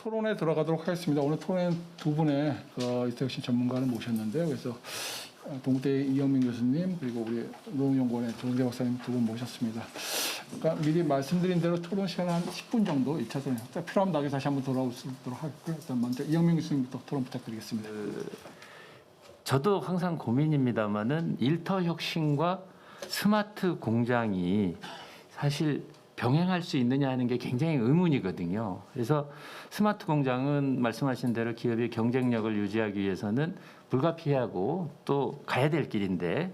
토론에 들어가도록 하겠습니다. 오늘 토론에 두 분의 이태혁신 전문가를 모셨는데요. 그래서 동국대 이영민 교수님 그리고 우리 노웅연구원의 조은재 박사님 두 분 모셨습니다. 그러니까 미리 말씀드린 대로 토론 시간 한 10분 정도 1차전에 필요하면 나중에 다시 한번 돌아올 수 있도록 하겠고요. 일단 먼저 이영민 교수님부터 토론 부탁드리겠습니다. 저도 항상 고민입니다만은 일터 혁신과 스마트 공장이 사실 병행할 수 있느냐 하는 게 굉장히 의문이거든요. 그래서 스마트 공장은 말씀하신 대로 기업의 경쟁력을 유지하기 위해서는 불가피하고 또 가야 될 길인데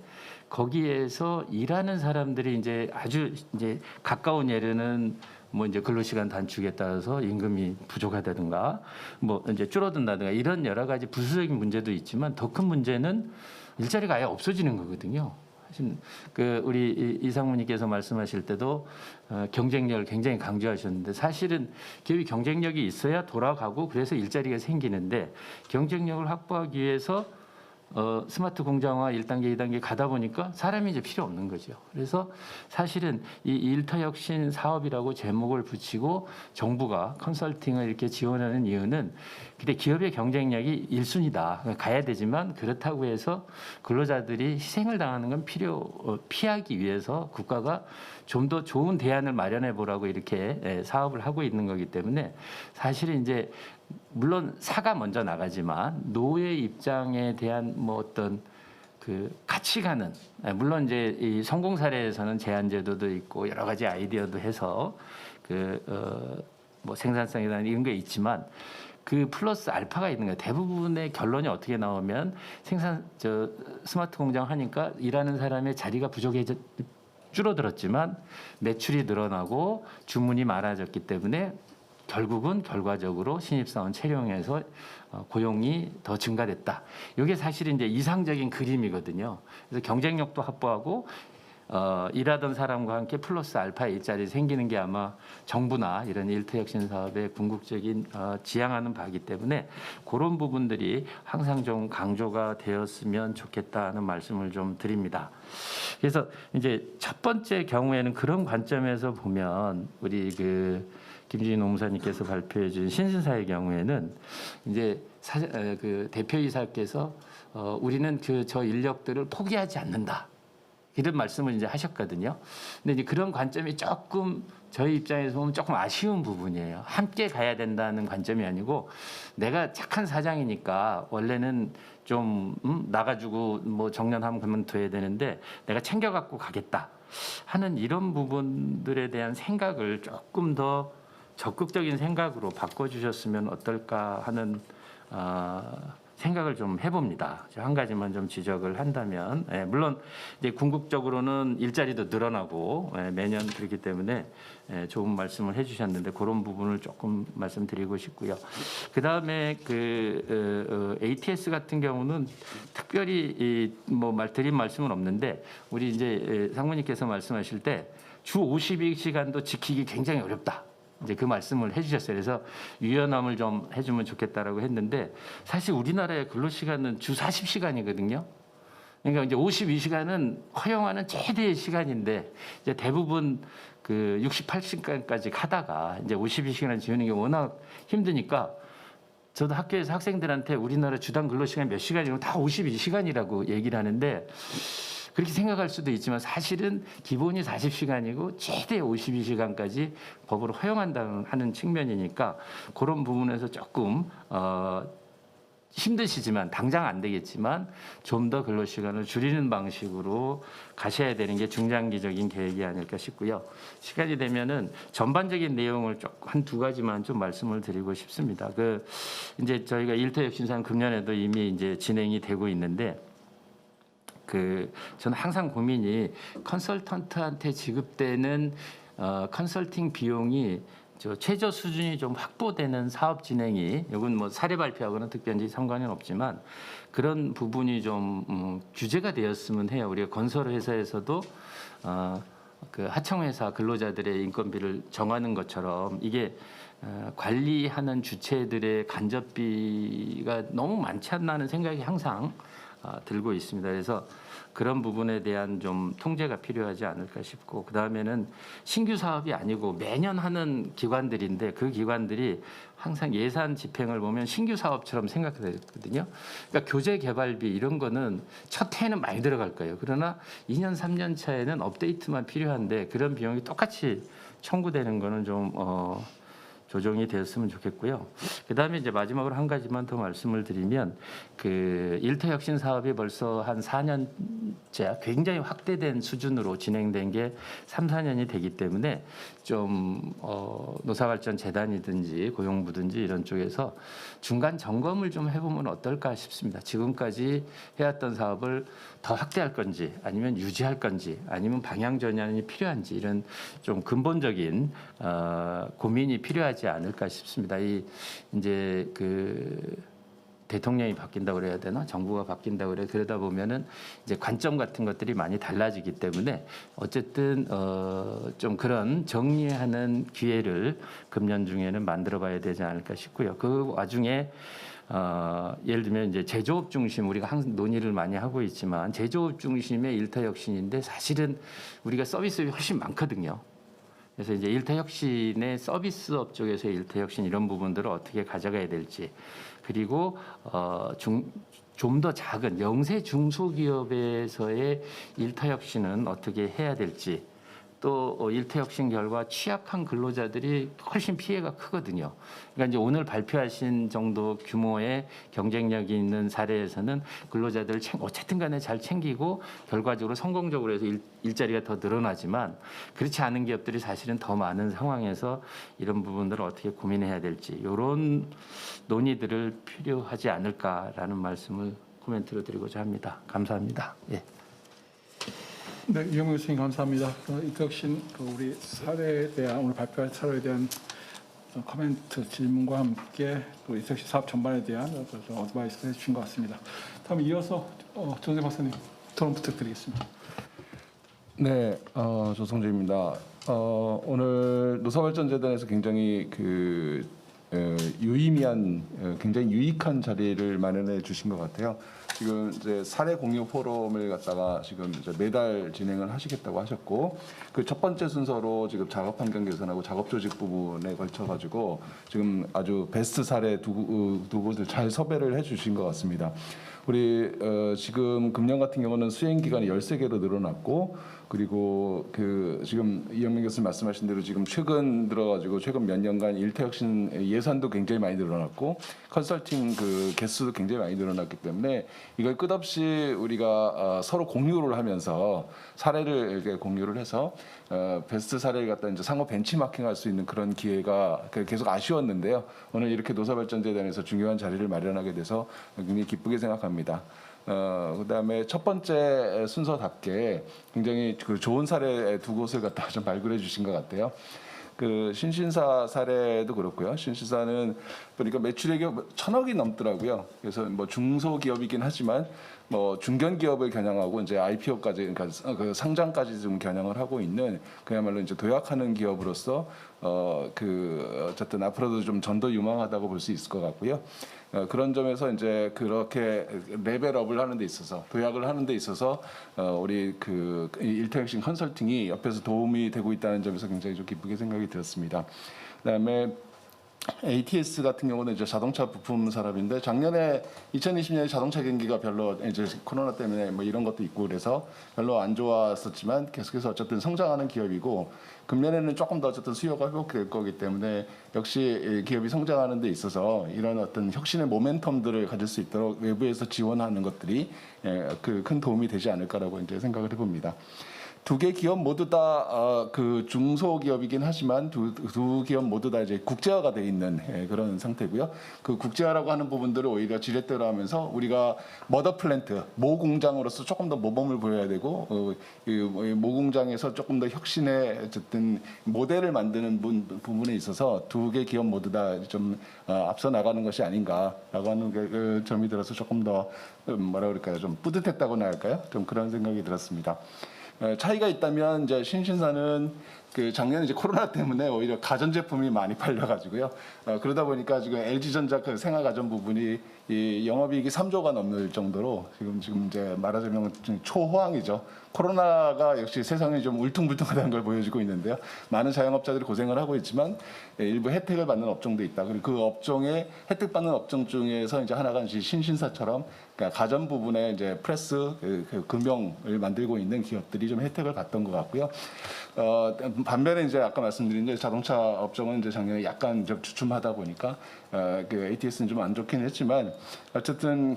거기에서 일하는 사람들이 이제 아주 이제 가까운 예로는 뭐 이제 근로시간 단축에 따라서 임금이 부족하다든가 뭐 이제 줄어든다든가 이런 여러 가지 부수적인 문제도 있지만 더 큰 문제는 일자리가 아예 없어지는 거거든요. 그 우리 이상무님께서 말씀하실 때도 경쟁력을 굉장히 강조하셨는데 사실은 기업이 경쟁력이 있어야 돌아가고 그래서 일자리가 생기는데 경쟁력을 확보하기 위해서 스마트 공장화 1단계, 2단계 가다 보니까 사람이 이제 필요 없는 거죠. 그래서 사실은 이 일터 혁신 사업이라고 제목을 붙이고 정부가 컨설팅을 이렇게 지원하는 이유는 근데 기업의 경쟁력이 1순위다. 가야 되지만 그렇다고 해서 근로자들이 희생을 당하는 건 피하기 위해서 국가가 좀 더 좋은 대안을 마련해 보라고 이렇게 사업을 하고 있는 거기 때문에 사실은 이제 물론 사가 먼저 나가지만 노예 입장에 대한 뭐 어떤 그 가치관은 물론 이제 이 성공 사례에서는 제한 제도도 있고 여러 가지 아이디어도 해서 뭐 생산성이나 이런 게 있지만 그 플러스 알파가 있는 거예요. 대부분의 결론이 어떻게 나오면 스마트 공장 하니까 일하는 사람의 자리가 줄어들었지만 매출이 늘어나고 주문이 많아졌기 때문에 결국은 결과적으로 신입사원 채용해서 고용이 더 증가됐다. 이게 사실 이제 이상적인 그림이거든요. 그래서 경쟁력도 확보하고 일하던 사람과 함께 플러스 알파 일자리 생기는 게 아마 정부나 이런 일터 혁신 사업의 궁극적인 지향하는 바이기 때문에 그런 부분들이 항상 좀 강조가 되었으면 좋겠다는 말씀을 좀 드립니다. 그래서 이제 첫 번째 경우에는 그런 관점에서 보면 우리 김준희 노무사님께서 발표해 준 신신사의 경우에는 이제 그 대표이사께서 우리는 저 인력들을 포기하지 않는다. 이런 말씀을 이제 하셨거든요. 근데 이제 그런 관점이 조금 저희 입장에서 보면 조금 아쉬운 부분이에요. 함께 가야 된다는 관점이 아니고 내가 착한 사장이니까 원래는 좀 나가지고 뭐 정년하면 그만둬야 되는데 내가 챙겨갖고 가겠다 하는 이런 부분들에 대한 생각을 조금 더 적극적인 생각으로 바꿔주셨으면 어떨까 하는 생각을 좀 해봅니다. 한 가지만 좀 지적을 한다면, 물론 이제 궁극적으로는 일자리도 늘어나고 매년 그렇기 때문에 좋은 말씀을 해주셨는데 그런 부분을 조금 말씀드리고 싶고요. 그 다음에 ATS 같은 경우는 특별히 뭐 드린 말씀은 없는데 우리 이제 상무님께서 말씀하실 때 주 52시간도 지키기 굉장히 어렵다. 이제 그 말씀을 해주셨어요. 그래서 유연함을 좀 해주면 좋겠다라고 했는데 사실 우리나라의 근로시간은 주 40시간이거든요. 그러니까 이제 52시간은 허용하는 최대의 시간인데 이제 대부분 68시간까지 하다가 이제 52시간을 지우는 게 워낙 힘드니까 저도 학교에서 학생들한테 우리나라 주당 근로시간이 몇 시간이고 다 52시간이라고 얘기를 하는데 그렇게 생각할 수도 있지만 사실은 기본이 40시간이고 최대 52시간까지 법으로 허용한다는 하는 측면이니까 그런 부분에서 조금 힘드시지만 당장 안 되겠지만 좀 더 근로시간을 줄이는 방식으로 가셔야 되는 게 중장기적인 계획이 아닐까 싶고요. 시간이 되면은 전반적인 내용을 한 두 가지만 좀 말씀을 드리고 싶습니다. 이제 저희가 일터 혁신상 금년에도 이미 이제 진행이 되고 있는데 저는 항상 고민이 컨설턴트한테 지급되는 컨설팅 비용이 최저 수준이 좀 확보되는 사업 진행이 이건 뭐 사례 발표하고는 특별히 상관은 없지만 그런 부분이 좀 규제가 되었으면 해요. 우리가 건설 회사에서도 하청회사 근로자들의 인건비를 정하는 것처럼 이게 관리하는 주체들의 간접비가 너무 많지 않나 하는 생각이 항상 들고 있습니다. 그래서 그런 부분에 대한 좀 통제가 필요하지 않을까 싶고, 그 다음에는 신규 사업이 아니고 매년 하는 기관들인데 그 기관들이 항상 예산 집행을 보면 신규 사업처럼 생각되거든요. 그러니까 교재 개발비 이런 거는 첫 해에는 많이 들어갈 거예요. 그러나 2년, 3년 차에는 업데이트만 필요한데 그런 비용이 똑같이 청구되는 거는 좀 조정이 되었으면 좋겠고요. 그다음에 이제 마지막으로 한 가지만 더 말씀을 드리면 그 일터 혁신 사업이 벌써 한 4년째 굉장히 확대된 수준으로 진행된 게 3, 4년이 되기 때문에 좀 노사발전재단이든지 고용부든지 이런 쪽에서 중간 점검을 좀 해보면 어떨까 싶습니다. 지금까지 해왔던 사업을 더 확대할 건지 아니면 유지할 건지 아니면 방향 전환이 필요한지 이런 좀 근본적인 고민이 필요하지 않을까 싶습니다. 이 이제 그 대통령이 바뀐다고 그래야 되나 정부가 바뀐다고 그래 그러다 보면은 이제 관점 같은 것들이 많이 달라지기 때문에 어쨌든 좀 그런 정리하는 기회를 금년 중에는 만들어봐야 되지 않을까 싶고요. 그 와중에 예를 들면 이제 제조업 중심 우리가 항상 논의를 많이 하고 있지만 제조업 중심의 일터 혁신인데 사실은 우리가 서비스업이 훨씬 많거든요. 그래서 이제 일터 혁신의 서비스업 쪽에서의 일터 혁신 이런 부분들을 어떻게 가져가야 될지 그리고 좀 더 작은 영세 중소기업에서의 일터 혁신은 어떻게 해야 될지 또 일터 혁신 결과 취약한 근로자들이 훨씬 피해가 크거든요. 그러니까 이제 오늘 발표하신 정도 규모의 경쟁력이 있는 사례에서는 근로자들을 어쨌든 간에 잘 챙기고 결과적으로 성공적으로 해서 일자리가 더 늘어나지만 그렇지 않은 기업들이 사실은 더 많은 상황에서 이런 부분들을 어떻게 고민해야 될지 이런 논의들을 필요하지 않을까라는 말씀을 코멘트로 드리고자 합니다. 감사합니다. 예. 네, 이영민 교수님 감사합니다. 일터 혁신 우리 사례에 대한 오늘 발표할 사례에 대한 코멘트 질문과 함께 일터 혁신 사업 전반에 대한 어드바이스를 해주신 것 같습니다. 다음 이어서 조성재 박사님 토론 부탁드리겠습니다. 네, 조성재입니다. 오늘 노사발전재단에서 굉장히 유의미한, 굉장히 유익한 자리를 마련해 주신 것 같아요. 지금 이제 사례 공유 포럼을 갖다가 지금 이제 매달 진행을 하시겠다고 하셨고, 그 첫 번째 순서로 지금 작업 환경 개선하고 작업 조직 부분에 걸쳐 가지고 지금 아주 베스트 사례 두 곳을 잘 섭외를 해주신 것 같습니다. 우리 지금 금년 같은 경우는 수행 기간이 13개로 늘어났고, 그리고 지금 이영민 교수님 말씀하신 대로 지금 최근 들어가지고 최근 몇 년간 일터 혁신 예산도 굉장히 많이 늘어났고 컨설팅 개수도 굉장히 많이 늘어났기 때문에 이걸 끝없이 우리가 서로 공유를 하면서 사례를 이렇게 공유를 해서 베스트 사례를 갖다 이제 상호 벤치마킹할 수 있는 그런 기회가 계속 아쉬웠는데요. 오늘 이렇게 노사발전재단에서 중요한 자리를 마련하게 돼서 굉장히 기쁘게 생각합니다. 그다음에 첫 번째 순서답게 굉장히 좋은 사례 두 곳을 갖다가 좀 발굴해 주신 것 같아요. 신신사 사례도 그렇고요. 신신사는 보니까 매출액이 1,000억이 넘더라고요. 그래서 뭐 중소기업이긴 하지만 뭐 중견기업을 겨냥하고 이제 IPO까지 그러니까 그 상장까지 좀 겨냥을 하고 있는 그야말로 이제 도약하는 기업으로서 어쨌든 앞으로도 좀 전도 유망하다고 볼 수 있을 것 같고요. 그런 점에서 이제 그렇게 레벨업을 하는 데 있어서 도약을 하는 데 있어서 우리 일터 혁신 컨설팅이 옆에서 도움이 되고 있다는 점에서 굉장히 좀 기쁘게 생각이 들었습니다. 그다음에 ATS 같은 경우는 이제 자동차 부품 산업인데 작년에 2020년에 자동차 경기가 별로 이제 코로나 때문에 뭐 이런 것도 있고 그래서 별로 안 좋았었지만 계속해서 어쨌든 성장하는 기업이고 금년에는 조금 더 어쨌든 수요가 회복될 거기 때문에 역시 기업이 성장하는 데 있어서 이런 어떤 혁신의 모멘텀들을 가질 수 있도록 외부에서 지원하는 것들이 큰 도움이 되지 않을까라고 이제 생각을 해봅니다. 두 개 기업 모두 다 중소기업이긴 하지만 두 기업 모두 다 이제 국제화가 돼 있는 그런 상태고요. 그 국제화라고 하는 부분들을 오히려 지렛대로 하면서 우리가 머더 플랜트, 모 공장으로서 조금 더 모범을 보여야 되고 모 공장에서 조금 더 혁신의 어쨌든 모델을 만드는 부분에 있어서 두 개 기업 모두 다 좀 앞서 나가는 것이 아닌가라고 하는 점이 들어서 조금 더 뭐라 그럴까요? 좀 뿌듯했다고나 할까요? 좀 그런 생각이 들었습니다. 차이가 있다면 이제 신신사는 그 작년에 이제 코로나 때문에 오히려 가전 제품이 많이 팔려가지고요. 그러다 보니까 지금 LG전자 그 생활가전 부분이 이 영업이익이 3조가 넘는 정도로 지금 이제 말하자면 초호황이죠. 코로나가 역시 세상이 좀 울퉁불퉁하다는 걸 보여주고 있는데요. 많은 자영업자들이 고생을 하고 있지만 일부 혜택을 받는 업종도 있다. 그리고 그 업종에 혜택 받는 업종 중에서 이제 하나가 이제 신신사처럼 그러니까 가전 부분에 이제 프레스 그 금형을 만들고 있는 기업들이 좀 혜택을 받던 것 같고요. 반면에 이제 아까 말씀드린 이제 자동차 업종은 이제 작년에 약간 좀 주춤하다 보니까 그 ATS는 좀 안 좋긴 했지만 어쨌든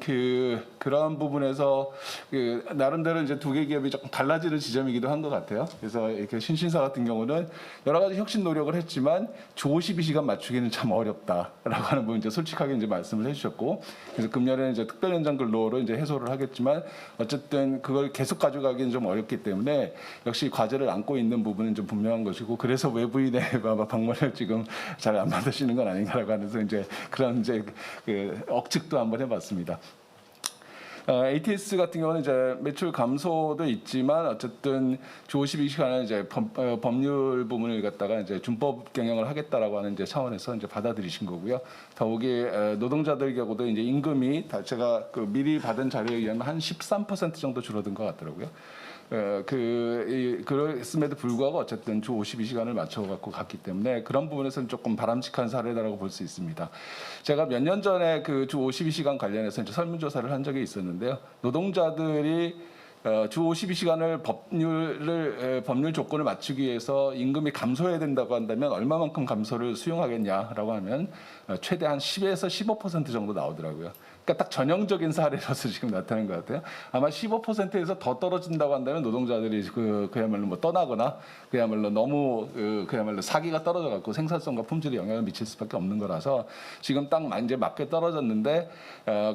그런 부분에서 그 나름대로 이제 두 개 기업이 조금 달라지는 지점이기도 한 것 같아요. 그래서 이렇게 신신사 같은 경우는 여러 가지 혁신 노력을 했지만 주 52시간 맞추기는 참 어렵다라고 하는 부분 이제 솔직하게 이제 말씀을 해주셨고 그래서 금년에는 이제 특별 연장 근로로 이제 해소를 하겠지만 어쨌든 그걸 계속 가져가기는 좀 어렵기 때문에 역시 과제를 안고 있는 부분은 좀 분명한 것이고 그래서 외부인의 방문을 지금 잘 안 받으시는 건 아닌가라고 하면서 이제 그런 이제 그 억측도 한번 해봤습니다. ATS 같은 경우는 이제 매출 감소도 있지만 어쨌든 주 52시간은 이제 법률 부분을 갖다가 이제 준법 경영을 하겠다라고 하는 이제 차원에서 이제 받아들이신 거고요. 더욱이 노동자들 경우도 이제 임금이 제가 그 미리 받은 자료에 의하면 한 13% 정도 줄어든 것 같더라고요. 그랬음에도 불구하고 어쨌든 주 52시간을 맞춰 갖고 갔기 때문에 그런 부분에서는 조금 바람직한 사례다라고 볼 수 있습니다. 제가 몇 년 전에 그 주 52시간 관련해서 이제 설문조사를 한 적이 있었는데요. 노동자들이 주 52시간을 법률 조건을 맞추기 위해서 임금이 감소해야 된다고 한다면 얼마만큼 감소를 수용하겠냐라고 하면 최대한 10에서 15% 정도 나오더라고요. 그러니까 딱 전형적인 사례로서 지금 나타난 것 같아요. 아마 15%에서 더 떨어진다고 한다면 노동자들이 그야말로 뭐 떠나거나 그야말로 너무 그야말로 사기가 떨어져 갖고 생산성과 품질에 영향을 미칠 수밖에 없는 거라서 지금 딱 이제 맞게 떨어졌는데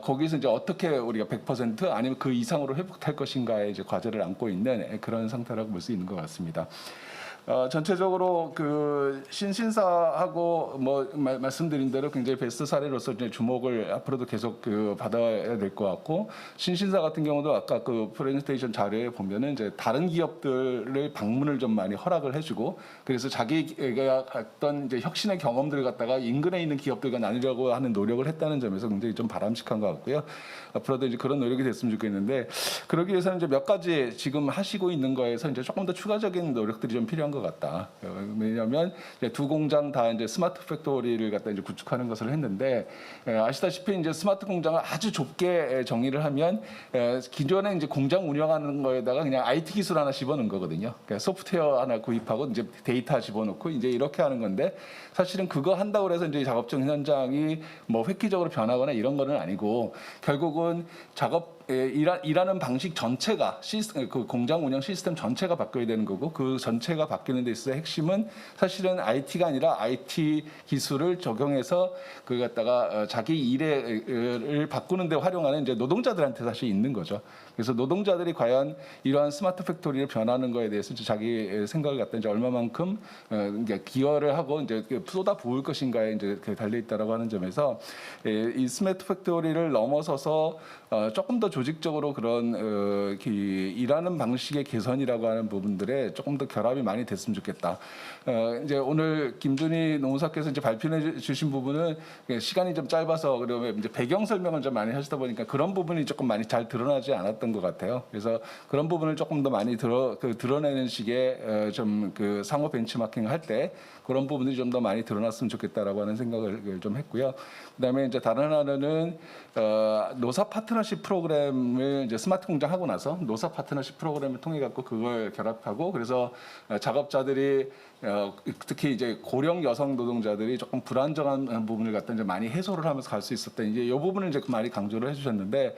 거기서 이제 어떻게 우리가 100% 아니면 그 이상으로 회복될 것인가에 이제 과제를 안고 있는 그런 상태라고 볼 수 있는 것 같습니다. 전체적으로 그 신신사하고 뭐 말씀드린 대로 굉장히 베스트 사례로서 이제 주목을 앞으로도 계속 받아야 될 것 같고 신신사 같은 경우도 아까 그 프레젠테이션 자료에 보면은 이제 다른 기업들의 방문을 좀 많이 허락을 해주고 그래서 자기가 했던 이제 혁신의 경험들을 갖다가 인근에 있는 기업들과 나누려고 하는 노력을 했다는 점에서 굉장히 좀 바람직한 것 같고요. 앞으로도 이제 그런 노력이 됐으면 좋겠는데 그러기 위해서는 이제 몇 가지 지금 하시고 있는 거에서 이제 조금 더 추가적인 노력들이 좀 필요한 것 같다. 왜냐하면 두 공장 다 이제 스마트 팩토리를 갖다 이제 구축하는 것을 했는데 아시다시피 이제 스마트 공장을 아주 좁게 정의를 하면 기존에 이제 공장 운영하는 거에다가 그냥 IT 기술 하나 집어넣은 거거든요. 그러니까 소프트웨어 하나 구입하고 이제 데이터 집어넣고 이제 이렇게 하는 건데 사실은 그거 한다고 해서 이제 작업장 현장이 뭐 획기적으로 변하거나 이런 거는 아니고 결국은 일하는 방식 전체가 그 공장 운영 시스템 전체가 바뀌어야 되는 거고 그 전체가 바뀌는 데 있어서 핵심은 사실은 IT가 아니라 IT 기술을 적용해서 그 갖다가 자기 일을 바꾸는 데 활용하는 이제 노동자들한테 사실 있는 거죠. 그래서 노동자들이 과연 이러한 스마트 팩토리를 변하는 거에 대해서 이제 자기 생각을 갖다 이제 얼마만큼 이제 기여를 하고 이제 쏟아 부을 것인가에 이제 달려 있다라고 하는 점에서 이 스마트 팩토리를 넘어서서 조금 더 조직적으로 그런 일하는 방식의 개선이라고 하는 부분들에 조금 더 결합이 많이 됐으면 좋겠다. 이제 오늘 김준희 노무사께서 이제 발표해 주신 부분은 시간이 좀 짧아서 그러면 이제 배경 설명을 좀 많이 하시다 보니까 그런 부분이 조금 많이 잘 드러나지 않았던 것 같아요. 그래서 그런 부분을 조금 더 많이 드러내는 식의 좀 그 상호 벤치마킹 할 때 그런 부분들이 좀 더 많이 드러났으면 좋겠다라고 하는 생각을 좀 했고요. 그다음에 이제 다른 하나는 노사 파트너십 프로그램을 이제 스마트 공장 하고 나서 노사 파트너십 프로그램을 통해 갖고 그걸 결합하고 그래서 작업자들이 특히 이제 고령 여성 노동자들이 조금 불안정한 부분을 갖다 이제 많이 해소를 하면서 갈 수 있었다. 이제 이 부분을 이제 많이 강조를 해주셨는데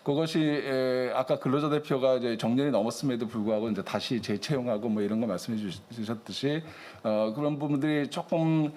그것이 아까 근로자 대표가 이제 정년이 넘었음에도 불구하고 이제 다시 재채용하고 뭐 이런 거 말씀해 주셨듯이 그런 부분들이 조금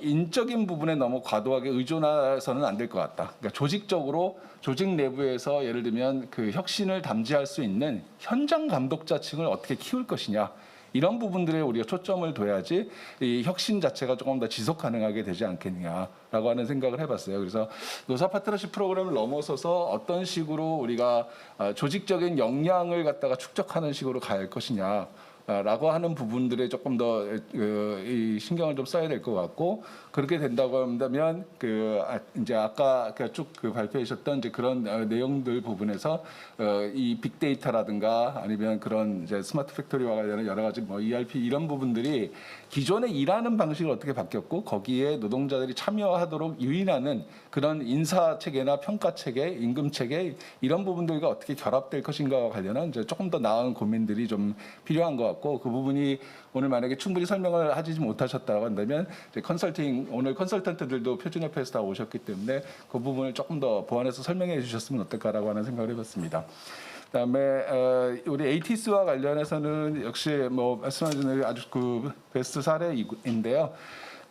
인적인 부분에 너무 과도하게 의존해서는 안 될 것 같다. 그러니까 조직적으로 조직 내부에서 예를 들면 그 혁신을 담지할 수 있는 현장 감독자층을 어떻게 키울 것이냐. 이런 부분들에 우리가 초점을 둬야지 이 혁신 자체가 조금 더 지속 가능하게 되지 않겠냐라고 하는 생각을 해봤어요. 그래서 노사 파트너십 프로그램을 넘어서서 어떤 식으로 우리가 조직적인 역량을 갖다가 축적하는 식으로 갈 것이냐. 라고 하는 부분들에 조금 더 이 신경을 좀 써야 될 것 같고 그렇게 된다고 한다면 이제 아까 쭉 발표하셨던 이제 그런 내용들 부분에서 이 빅데이터라든가 아니면 그런 이제 스마트 팩토리와 관련한 여러 가지 뭐 ERP 이런 부분들이 기존에 일하는 방식을 어떻게 바뀌었고 거기에 노동자들이 참여하도록 유인하는 그런 인사 체계나 평가 체계, 임금 체계 이런 부분들과 어떻게 결합될 것인가와 관련한 이제 조금 더 나은 고민들이 좀 필요한 것 같고 그 부분이 오늘 만약에 충분히 설명을 하지 못하셨다고 한다면 이제 오늘 컨설턴트들도 표준협회에서 다 오셨기 때문에 그 부분을 조금 더 보완해서 설명해 주셨으면 어떨까라고 하는 생각을 해봤습니다. 그다음에 우리 ATS와 관련해서는 역시 뭐 말씀하신 대로 아주 베스트 사례인데요.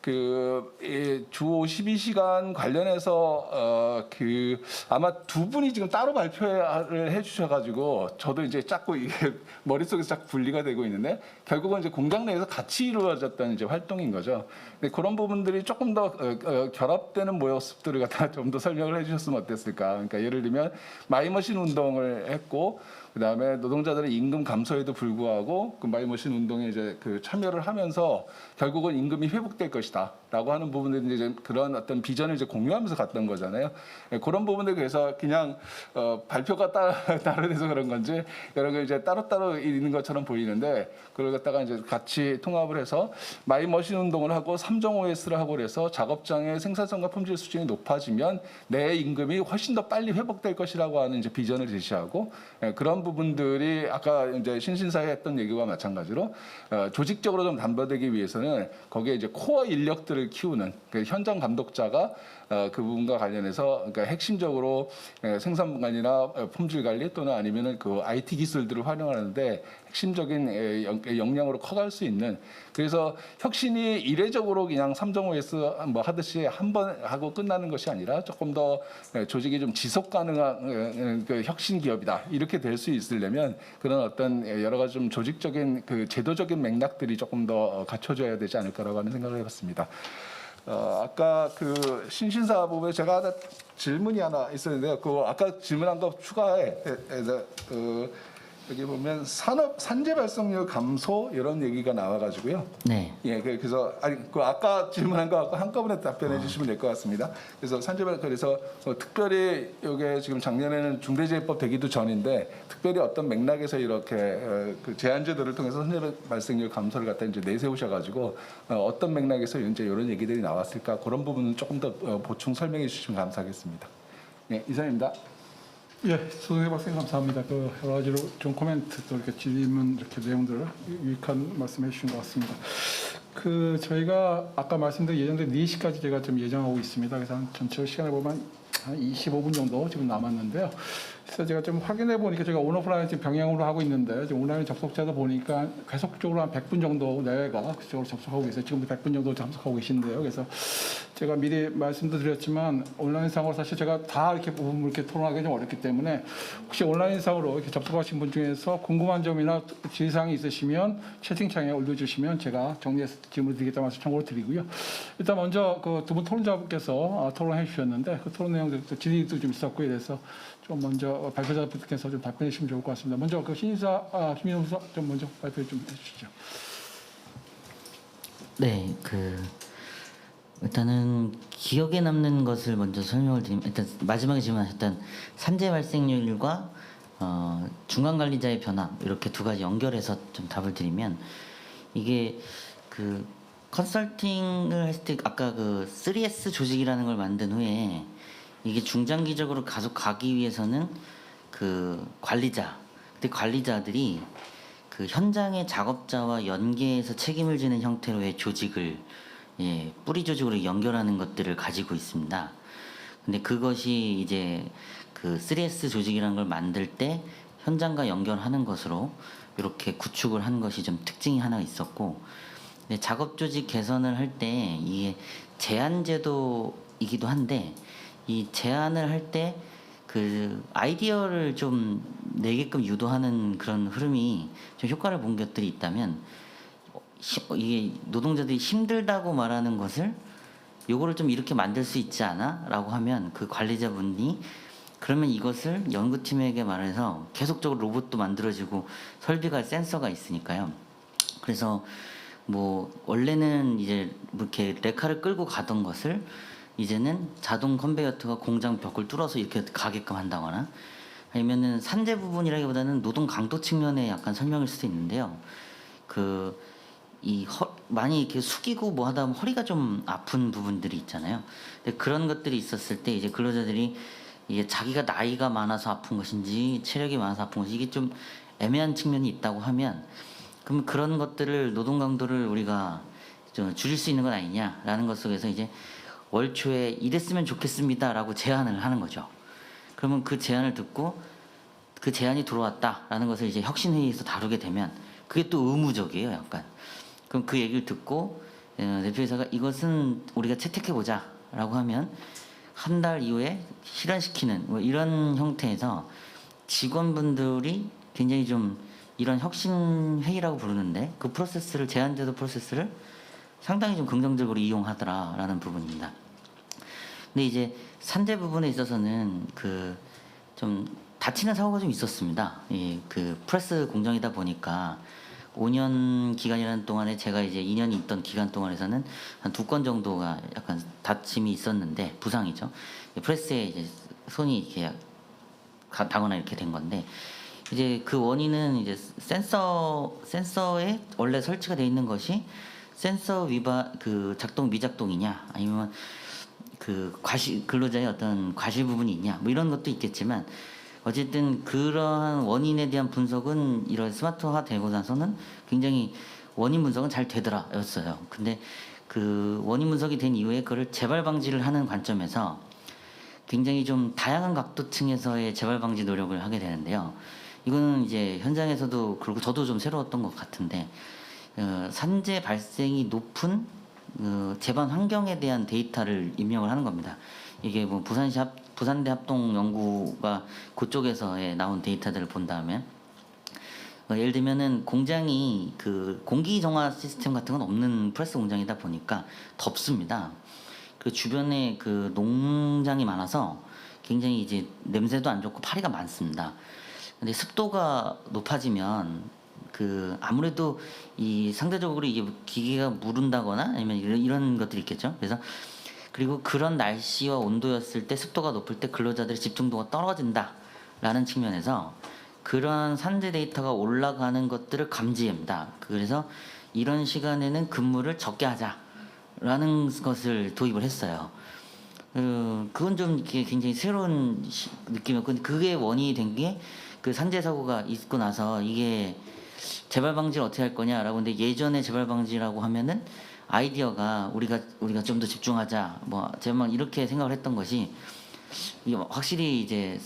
주 52시간 관련해서 아마 두 분이 지금 따로 발표를 해주셔가지고 저도 이제 자꾸 이게 머릿속에서 자꾸 분리가 되고 있는데 결국은 이제 공장 내에서 같이 이루어졌던 이제 활동인 거죠. 근데 그런 부분들이 조금 더 결합되는 모습들을 갖다 좀 더 설명을 해주셨으면 어땠을까. 그러니까 예를 들면 마이머신 운동을 했고 그다음에 노동자들의 임금 감소에도 불구하고 그 마이머신 운동에 이제 참여를 하면서 결국은 임금이 회복될 것이다라고 하는 부분들이 이제 그런 어떤 비전을 이제 공유하면서 갔던 거잖아요. 그런 부분들에 대해서 그냥 발표가 따로돼서 그런 건지 여러 개 이제 따로따로 있는 것처럼 보이는데 그걸 갖다가 이제 같이 통합을 해서 마이머신 운동을 하고 3종 OS를 하고 그래서 작업장의 생산성과 품질 수준이 높아지면 내 임금이 훨씬 더 빨리 회복될 것이라고 하는 이제 비전을 제시하고 그런 부분들이 아까 이제 신신사에 했던 얘기와 마찬가지로 조직적으로 좀 담보되기 위해서는 거기에 이제 코어 인력들을 키우는 현장 감독자가 그 부분과 관련해서 그러니까 핵심적으로 생산 분간이나 품질 관리 또는 아니면은 그 IT 기술들을 활용하는데 핵심적인 역량으로 커갈 수 있는 그래서 혁신이 이례적으로 그냥 3종 OS 뭐 하듯이 한 번 하고 끝나는 것이 아니라 조금 더 조직이 좀 지속 가능한 혁신 기업이다 이렇게 될 수 있으려면 그런 어떤 여러 가지 좀 조직적인 제도적인 맥락들이 조금 더 갖춰져야 되지 않을까라고 하는 생각을 해봤습니다. 아까 신신사 부분에 제가 하나 질문이 하나 있었는데요. 아까 질문한 거 추가해 여기 보면 산재 발생률 감소 이런 얘기가 나와가지고요. 네. 예, 그래서 아까 질문한 거 한꺼번에 답변해 주시면 될 것 같습니다. 그래서 그래서 특별히 이게 지금 작년에는 중대재해법 되기도 전인데 특별히 어떤 맥락에서 이렇게 제한제도를 통해서 산재 발생률 감소를 갖다 이제 내세우셔가지고 어떤 맥락에서 이제 이런 얘기들이 나왔을까 그런 부분은 조금 더 보충 설명해 주시면 감사하겠습니다. 네, 이상입니다. 예, 소동해 박사님 감사합니다. 여러 가지로 좀 코멘트 또 이렇게 질문 이렇게 내용들을 유익한 말씀해 주신 것 같습니다. 저희가 아까 말씀드린 예정된 4시까지 제가 좀 예정하고 있습니다. 그래서 전체 시간을 보면 한 25분 정도 지금 남았는데요. 그래서 제가 좀 확인해 보니까 제가 온오프라인 지금 병행으로 하고 있는데 지금 온라인 접속자도 보니까 계속적으로 한 100분 정도 내외가 그쪽으로 접속하고 계세요. 지금도 100분 정도 접속하고 계신데요. 그래서 제가 미리 말씀도 드렸지만 온라인상으로 사실 제가 다 이렇게 부분 이렇게 토론하기 좀 어렵기 때문에 혹시 온라인상으로 이렇게 접속하신 분 중에서 궁금한 점이나 질의사항이 있으시면 채팅창에 올려주시면 제가 정리해서 질문을 드리겠다는 말씀 참고로 드리고요. 일단 먼저 두 분 토론자분께서 토론해 주셨는데 그 토론 내용들 또 질의도 좀 있었고요. 그래서 좀 먼저 발표자분께서 좀 답변해 주시면 좋을 것 같습니다. 먼저 신인사 김민호 좀 먼저 발표 좀 해주시죠. 네, 일단은 기억에 남는 것을 먼저 설명을 드리면 일단 마지막에 질문하셨던 산재 발생률과 중간 관리자의 변화 이렇게 두 가지 연결해서 좀 답을 드리면 이게 컨설팅을 했을 때 아까 3S 조직이라는 걸 만든 후에 이게 중장기적으로 계속 가기 위해서는 근데 관리자들이 현장의 작업자와 연계해서 책임을 지는 형태로의 조직을 뿌리 조직으로 연결하는 것들을 가지고 있습니다. 근데 그것이 이제 3S 조직이라는 걸 만들 때 현장과 연결하는 것으로 이렇게 구축을 한 것이 좀 특징이 하나 있었고, 근데 작업 조직 개선을 할 때 이게 제한 제도이기도 한데 이 제안을 할 때 아이디어를 좀 내게끔 유도하는 그런 흐름이 좀 효과를 본 것들이 있다면 이게 노동자들이 힘들다고 말하는 것을 요거를 좀 이렇게 만들 수 있지 않아? 라고 하면 그 관리자분이 그러면 이것을 연구팀에게 말해서 계속적으로 로봇도 만들어지고 설비가 센서가 있으니까요. 그래서 뭐 원래는 이제 뭐 이렇게 레카를 끌고 가던 것을 이제는 자동 컨베이어트가 공장 벽을 뚫어서 이렇게 가게끔 한다거나, 아니면은 산재 부분이라기보다는 노동 강도 측면에 약간 설명일 수도 있는데요. 많이 이렇게 숙이고 뭐 하다 보면 허리가 좀 아픈 부분들이 있잖아요. 근데 그런 것들이 있었을 때 이제 근로자들이 이게 자기가 나이가 많아서 아픈 것인지 체력이 많아서 아픈 것인지 이게 좀 애매한 측면이 있다고 하면, 그럼 그런 것들을 노동 강도를 우리가 좀 줄일 수 있는 건 아니냐라는 것 속에서 이제 월 초에 이랬으면 좋겠습니다라고 제안을 하는 거죠. 그러면 그 제안을 듣고 그 제안이 들어왔다라는 것을 이제 혁신회의에서 다루게 되면 그게 또 의무적이에요, 약간. 그럼 그 얘기를 듣고 대표이사가 이것은 우리가 채택해보자라고 하면 한 달 이후에 실현시키는 뭐 이런 형태에서 직원분들이 굉장히 좀 이런 혁신회의라고 부르는데 그 프로세스를, 제안제도 프로세스를 상당히 좀 긍정적으로 이용하더라라는 부분입니다. 근데 이제 산재 부분에 있어서는 그 좀 다치는 사고가 좀 있었습니다. 그 프레스 공장이다 보니까 5년 기간이라는 동안에 제가 이제 2년이 있던 기간 동안에서는 한 2건 정도가 약간 다침이 있었는데, 부상이죠. 프레스에 이제 손이 이렇게 닿거나 이렇게 된 건데, 이제 그 원인은 이제 센서에 원래 설치가 되어 있는 것이 센서 그 작동 미작동이냐, 아니면 그 근로자의 어떤 과실 부분이 있냐, 뭐 이런 것도 있겠지만, 어쨌든 그러한 원인에 대한 분석은 이런 스마트화 되고 나서는 굉장히 원인 분석은 잘 되더라였어요. 근데 그 원인 분석이 된 이후에 그걸 재발 방지를 하는 관점에서 굉장히 좀 다양한 각도층에서의 재발 방지 노력을 하게 되는데요. 이거는 이제 현장에서도 그렇고 저도 좀 새로웠던 것 같은데, 산재 발생이 높은 재반 환경에 대한 데이터를 입력을 하는 겁니다. 이게 뭐 부산대 합동연구가 그쪽에서 나온 데이터들을 본다면, 예를 들면은 공장이 그 공기 정화 시스템 같은 건 없는 프레스 공장이다 보니까 덥습니다. 그 주변에 그 농장이 많아서 굉장히 이제 냄새도 안 좋고 파리가 많습니다. 근데 습도가 높아지면 그 아무래도 이 상대적으로 이게 기계가 무른다거나 아니면 이런 것들이 있겠죠. 그래서 그리고 그런 날씨와 온도였을 때 습도가 높을 때 근로자들의 집중도가 떨어진다라는 측면에서 그러한 산재 데이터가 올라가는 것들을 감지합니다. 그래서 이런 시간에는 근무를 적게 하자라는 것을 도입을 했어요. 그건 좀 굉장히 새로운 느낌이었고, 그게 원인이 된 게 그 산재 사고가 있고 나서 이게 재발 방지를 어떻게 할 거냐라고. 근데 예전에 재발 방지라고 하면은 아이디어가 우리가 좀 더 집중하자, 뭐 제가 이렇게 생각을 했던 것이, 이게 확실히 이제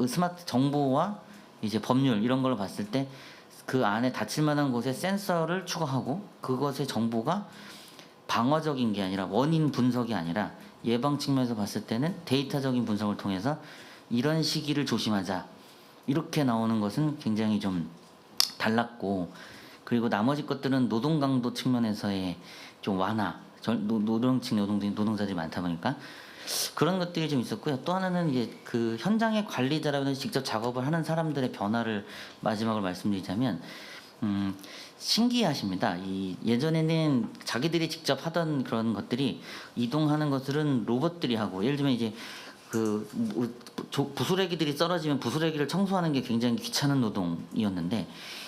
스마트 정보와 이제 법률 이런 걸 봤을 때 그 안에 닫힐 만한 곳에 센서를 추가하고 그것의 정보가 방어적인 게 아니라 원인 분석이 아니라 예방 측면에서 봤을 때는 데이터적인 분석을 통해서 이런 시기를 조심하자, 이렇게 나오는 것은 굉장히 좀 달랐고, 그리고 나머지 것들은 노동 강도 측면에서의 좀 완화, 노동층 노동자들이 많다 보니까 그런 것들이 좀 있었고요. 또 하나는 이제 그 현장의 관리자라면 직접 작업을 하는 사람들의 변화를 마지막으로 말씀드리자면, 신기하십니다. 예전에는 자기들이 직접 하던 그런 것들이 이동하는 것들은 로봇들이 하고, 예를 들면 이제 부스레기들이 떨어지면 부스레기를 청소하는 게 굉장히 귀찮은 노동이었는데,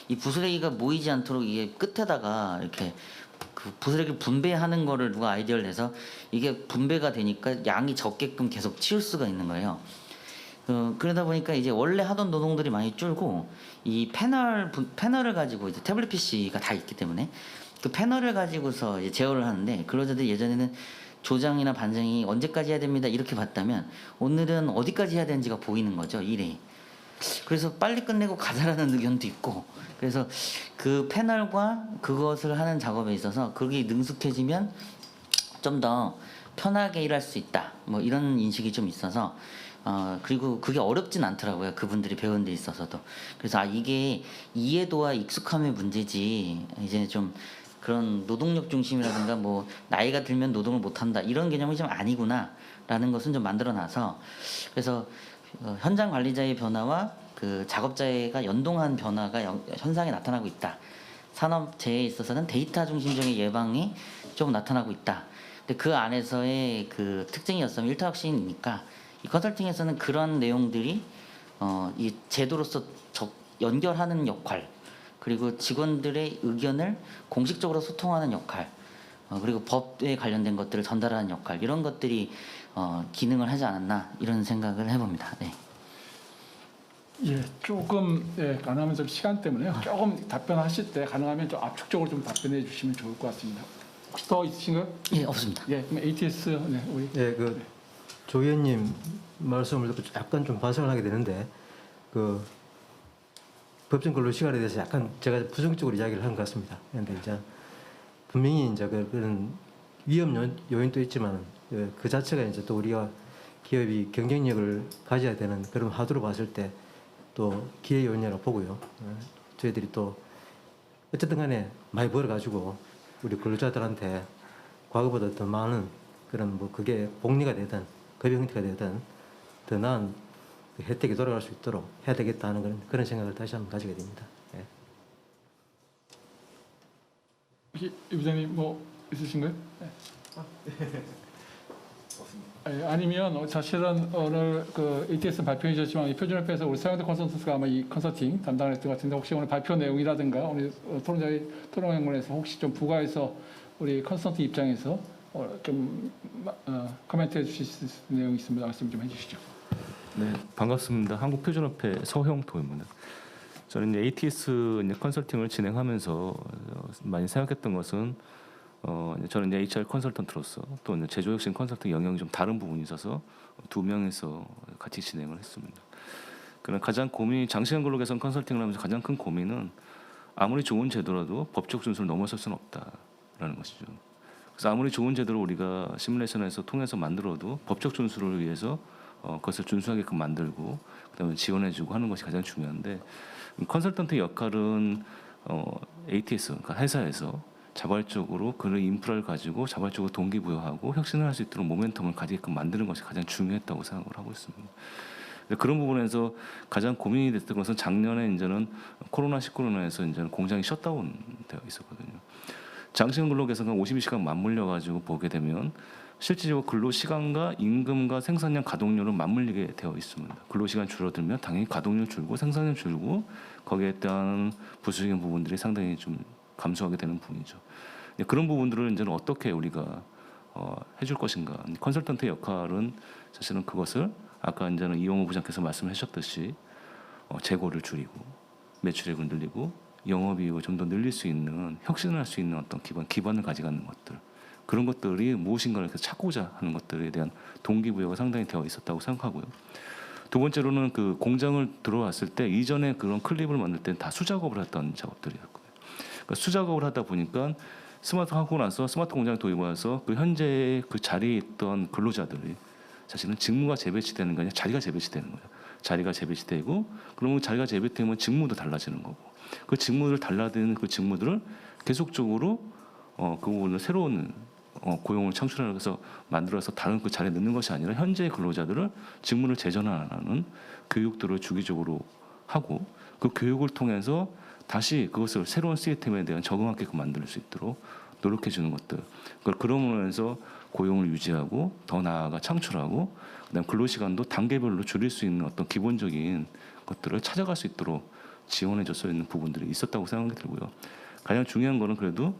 이 부스레기가 모이지 않도록 이게 끝에다가 이렇게 그 부스레기를 분배하는 거를 누가 아이디어를 내서 이게 분배가 되니까 양이 적게끔 계속 치울 수가 있는 거예요. 그러다 보니까 이제 원래 하던 노동들이 많이 줄고, 이 패널을 가지고 이제 태블릿 PC가 다 있기 때문에 그 패널을 가지고서 이제 제어를 하는데, 근로자들이 예전에는 조장이나 반장이 언제까지 해야 됩니다 이렇게 봤다면 오늘은 어디까지 해야 되는지가 보이는 거죠, 일이. 그래서 빨리 끝내고 가자라는 의견도 있고, 그래서 그 패널과 그것을 하는 작업에 있어서 그게 능숙해지면 좀 더 편하게 일할 수 있다, 뭐 이런 인식이 좀 있어서, 그리고 그게 어렵진 않더라고요, 그분들이 배운 데 있어서도. 그래서 이게 이해도와 익숙함의 문제지, 이제 좀 그런 노동력 중심이라든가 뭐 나이가 들면 노동을 못한다 이런 개념이 좀 아니구나라는 것은 좀 만들어놔서, 그래서 현장 관리자의 변화와 그 작업자가 연동한 변화가 현상에 나타나고 있다. 산업재해에 있어서는 데이터 중심적인 예방이 좀 나타나고 있다. 근데 그 안에서의 그 특징이었으면 일터 혁신이니까 이 컨설팅에서는 그런 내용들이 이 제도로서 연결하는 역할, 그리고 직원들의 의견을 공식적으로 소통하는 역할, 그리고 법에 관련된 것들을 전달하는 역할, 이런 것들이 기능을 하지 않았나 이런 생각을 해봅니다. 네. 예, 조금 가능하면 좀 시간 때문에 조금 답변하실 때 가능하면 좀 압축적으로 좀 답변해 주시면 좋을 것 같습니다. 혹시 더 있으신가요? 예, 없습니다. 예, 그럼 ATS 우리 예, 조 의원님 말씀을 듣고 약간 좀 반성을 하게 되는데 그 법정 근로 시간에 대해서 약간 제가 부정적으로 이야기를 한 것 같습니다. 그런데 이제 분명히 이제 그런 위험 요인도 있지만 그 자체가 이제 또 우리가 기업이 경쟁력을 가져야 되는 그런 화두로 봤을 때 또 기회 요인이라고 보고요. 저희들이 또 어쨌든 간에 많이 벌어가지고 우리 근로자들한테 과거보다 더 많은 그런 뭐 그게 복리가 되든 급여 형태가 되든 더 나은 혜택이 돌아갈 수 있도록 해야 되겠다는 그런 생각을 다시 한번 가지게 됩니다. 예. 혹시 이 부장님 뭐 있으신가요? 네. 아니면 사실은 오늘 그 ATS 발표해 주셨지만 이 표준협회에서 우리 서영대 컨설턴트가 아마 이 컨설팅 담당을 했던 것 같은데 혹시 오늘 발표 내용이라든가 오늘 토론회에서 혹시 좀 부가해서 우리 컨설턴트 입장에서 좀 코멘트해 주실 수 있는 내용이 있으면 말씀 좀 해주시죠. 네, 반갑습니다. 한국표준협회 서형도입니다. 저는 이제 ATS 이제 컨설팅을 진행하면서 많이 생각했던 것은 저는 이제 HR 컨설턴트로서 또 이제 제조혁신 컨설팅 영역이 좀 다른 부분이 있어서 두 명이서 같이 진행을 했습니다. 그런 가장 고민이 장시간 근로 개선 컨설팅을 하면서 가장 큰 고민은 아무리 좋은 제도라도 법적 준수를 넘어설 수는 없다라는 것이죠. 그래서 아무리 좋은 제도를 우리가 시뮬레이션에서 통해서 만들어도 법적 준수를 위해서 그것을 준수하게끔 만들고 그다음에 지원해주고 하는 것이 가장 중요한데 컨설턴트 역할은 ATS 그러니까 회사에서 자발적으로 그런 인프라를 가지고 자발적으로 동기부여하고 혁신을 할 수 있도록 모멘텀을 가지게끔 만드는 것이 가장 중요했다고 생각을 하고 있습니다. 그런 부분에서 가장 고민이 됐던 것은 작년에 이제는 코로나19로 인해서 이제는 공장이 셧다운 되어 있었거든요. 장시간 근로 개선과 52시간 맞물려 가지고 보게 되면 실질적으로 근로 시간과 임금과 생산량 가동률은 맞물리게 되어 있습니다. 근로 시간 줄어들면 당연히 가동률 줄고 생산량 줄고 거기에 대한 부수적인 부분들이 상당히 좀 감소하게 되는 부분이죠. 그런 부분들을 이제는 어떻게 우리가 해줄 것인가. 컨설턴트의 역할은 사실은 그것을 아까 이제는 이용호 부장께서 말씀하셨듯이 재고를 줄이고 매출액을 늘리고 영업이익을 좀 더 늘릴 수 있는 혁신을 할 수 있는 어떤 기반을 가져가는 것들 그런 것들이 무엇인가를 찾고자 하는 것들에 대한 동기부여가 상당히 되어 있었다고 생각하고요. 두 번째로는 그 공장을 들어왔을 때 이전에 그런 클립을 만들 때는 다 수작업을 했던 작업들이었거든요. 그러니까 수작업을 하다 보니까 스마트 하고 나서 스마트 공장에 도입해서 그 현재 그 자리에 있던 근로자들이 사실은 직무가 재배치되는 게 아니라 자리가 재배치되는 거예요. 자리가 재배치되고 그러면 자리가 재배되면 직무도 달라지는 거고 그 직무를 달라지는 그 직무들을 계속적으로 그 부분을 새로운 고용을 창출하기 위해서 만들어서 다른 그 자리에 넣는 것이 아니라 현재의 근로자들을 직무를 재전환하는 교육들을 주기적으로 하고 그 교육을 통해서 다시 그것을 새로운 시스템에 대한 적응하게끔 만들 수 있도록 노력해 주는 것들. 그러면서 고용을 유지하고 더 나아가 창출하고 그다음 근로시간도 단계별로 줄일 수 있는 어떤 기본적인 것들을 찾아갈 수 있도록 지원해 줬어 있는 부분들이 있었다고 생각이 들고요. 가장 중요한 거는 그래도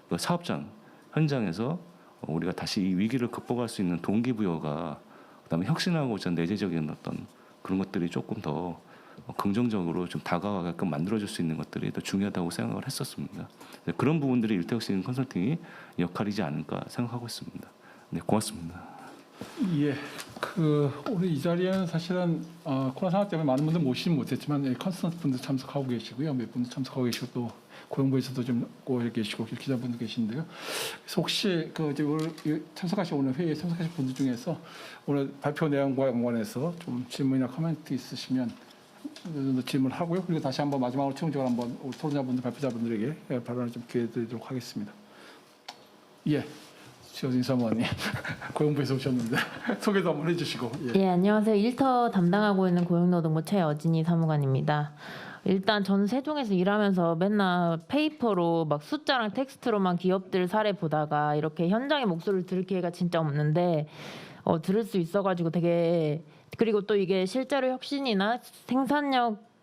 그 사업장 현장에서 우리가 다시 이 위기를 극복할 수 있는 동기부여가 그다음에 혁신하고자 내재적인 어떤 그런 것들이 조금 더 긍정적으로 좀 다가가게끔 만들어줄 수 있는 것들이 더 중요하다고 생각을 했었습니다. 그런 부분들이 일태혁신 컨설팅이 역할이지 않을까 생각하고 있습니다. 네, 고맙습니다. 예, 오늘 이 자리에는 사실은 코로나 상황 때문에 많은 분들 모시진 못했지만 컨설턴트 분들 참석하고 계시고요, 몇 분들 참석하고 계시고 또 고용부에서도 좀 꼬여 계시고 기자분들 계신데요. 그래서 혹시 참석하신 오늘 회의에 참석하신 분들 중에서 오늘 발표 내용과 연관해서 좀 질문이나 코멘트 있으시면 질문을 하고요. 그리고 다시 한번 마지막으로 최종적으로 한번 우리 토론자분들, 발표자분들에게 발언을 좀 기회 드리도록 하겠습니다. 예, 최호진 사무관님 고용부에서 오셨는데 소개도 한번 해주시고. 예, 안녕하세요. 일터 담당하고 있는 고용노동부 최여진이 사무관입니다. 일단 전 세종에서 일하면서 맨날 페이퍼로 막 숫자랑 텍스트로만 기업들 사례 보다가 이렇게 현장의 목소리를 들을 기회가 진짜 없는데 들을 수 있어가지고 되게, 그리고 또 이게 실제로 혁신이나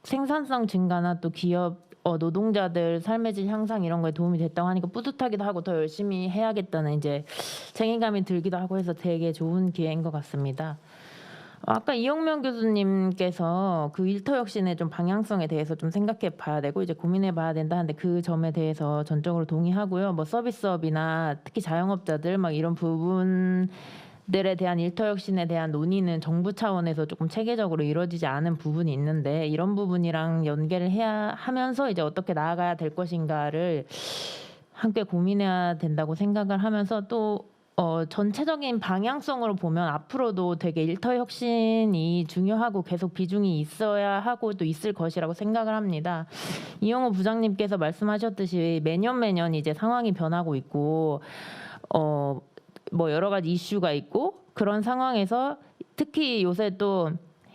생산성 증가나 또 기업 노동자들 삶의 질 향상 이런 거에 도움이 됐다고 하니까 뿌듯하기도 하고 더 열심히 해야겠다는 이제 책임감이 들기도 하고 해서 되게 좋은 기회인 것 같습니다. 아까 이용명 교수님께서 그 일터 혁신의 좀 방향성에 대해서 좀 생각해 봐야 되고 이제 고민해 봐야 된다 하는데 그 점에 대해서 전적으로 동의하고요. 뭐 서비스업이나 특히 자영업자들 막 이런 부분들에 대한 일터 혁신에 대한 논의는 정부 차원에서 조금 체계적으로 이루어지지 않은 부분이 있는데 이런 부분이랑 연계를 해야 하면서 이제 어떻게 나아가야 될 것인가를 함께 고민해야 된다고 생각을 하면서 또 전체적인 방향성으로 보면 앞으로도 되게 일터 혁신이 중요하고 계속 비중이 있어야 하고 또 있을 것이라고 생각을 합니다. 이용호 부장님께서 말씀하셨듯이 매년 이제 상황이 변하고 있고 뭐 여러 가지 이슈가 있고 그런 상황에서 특히 요새 또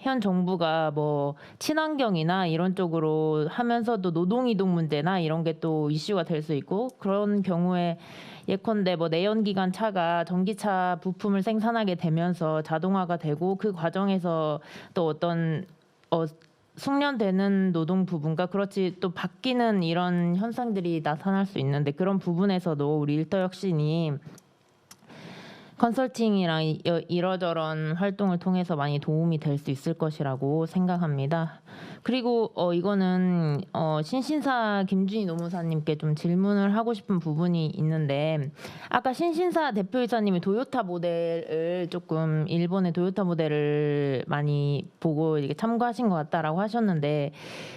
현 정부가 뭐 친환경이나 이런 쪽으로 하면서도 노동이동 문제나 이런 게 또 이슈가 될 수 있고 그런 경우에 예컨대 뭐 내연기관 차가 전기차 부품을 생산하게 되면서 자동화가 되고 그 과정에서 또 어떤 숙련되는 노동 부분과 그렇지 또 바뀌는 이런 현상들이 나타날 수 있는데 그런 부분에서도 우리 일터 혁신이 컨설팅이랑 이러저런 활동을 통해서 많이 도움이 될 수 있을 것이라고 생각합니다. 그리고 이거는 신신사 김준희 노무사님께 좀 질문을 하고 싶은 부분이 있는데 아까 신신사 대표이사님이 도요타 모델을 조금 일본의 도요타 모델을 많이 보고 이게 참고하신 것 같다라고 하셨는데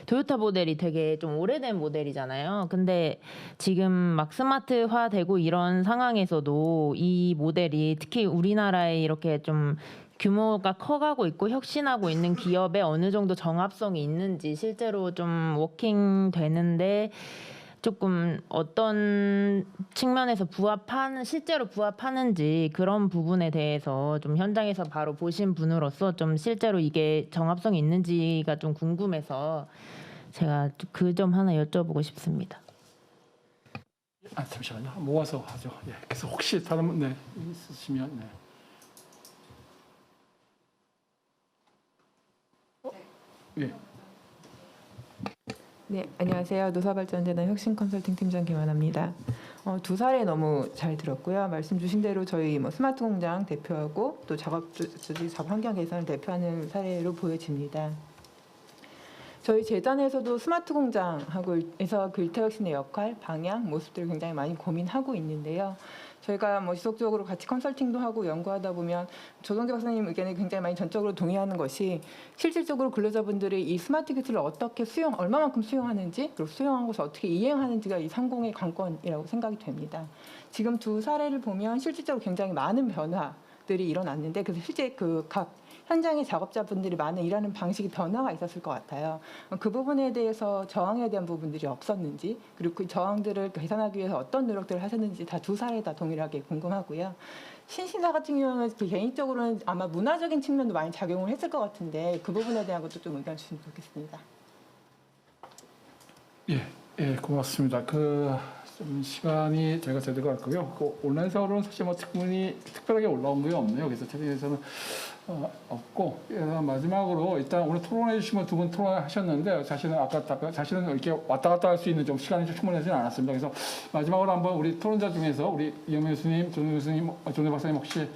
도요타 모델이 되게 좀 오래된 모델이잖아요. 근데 지금 막 스마트화되고 이런 상황에서도 이 모델이 특히 우리나라에 이렇게 좀 규모가 커가고 있고 혁신하고 있는 기업에 어느 정도 정합성이 있는지 실제로 좀 워킹 되는데 조금 어떤 측면에서 실제로 부합하는지 그런 부분에 대해서 좀 현장에서 바로 보신 분으로서 좀 실제로 이게 정합성이 있는지가 좀 궁금해서 제가 그 점 하나 여쭤보고 싶습니다. 잠시만요. 모아서 하죠. 예. 그래서 혹시 다른 분 있으시면 네. 예. 네, 안녕하세요. 노사발전재단 혁신컨설팅 팀장 김하나입니다. 두 사례 너무 잘 들었고요. 말씀 주신 대로 저희 뭐 스마트 공장 대표하고 또 작업 환경 개선을 대표하는 사례로 보여집니다. 저희 재단에서도 스마트 공장하고에서 그 일터 혁신의 역할, 방향, 모습들을 굉장히 많이 고민하고 있는데요. 저희가 뭐 지속적으로 같이 컨설팅도 하고 연구하다 보면 조동재 박사님 의견에 굉장히 많이 전적으로 동의하는 것이 실질적으로 근로자분들이 이 스마트 기술을 어떻게 얼마만큼 수용하는지 그리고 수용한 것을 어떻게 이행하는지가 이 상공의 관건이라고 생각이 됩니다. 지금 두 사례를 보면 실질적으로 굉장히 많은 변화들이 일어났는데 그래서 실제 각 현장의 작업자분들이 많은 일하는 방식이 변화가 있었을 것 같아요. 그 부분에 대해서 저항에 대한 부분들이 없었는지 그리고 그 저항들을 개선하기 위해서 어떤 노력들을 하셨는지 다 두 사례 다 동일하게 궁금하고요. 신신사 같은 경우는 개인적으로는 아마 문화적인 측면도 많이 작용을 했을 것 같은데 그 부분에 대한 것도 좀 의견 주시면 좋겠습니다. 예, 고맙습니다. 좀 시간이 저희가 제대로 갔고요. 온라인상으로는 사실 뭐 특별하게 올라온 게 없네요. 그래서 책에서는 없고 마지막으로 일단 오늘 토론해 주시면 두 분 토론하셨는데 자신은 이렇게 왔다 갔다 할 수 있는 좀 시간이 좀 충분하지는 않았습니다. 그래서 마지막으로 한번 우리 토론자 중에서 우리 이용명 교수님, 조동 교수님, 조동 박사님 혹시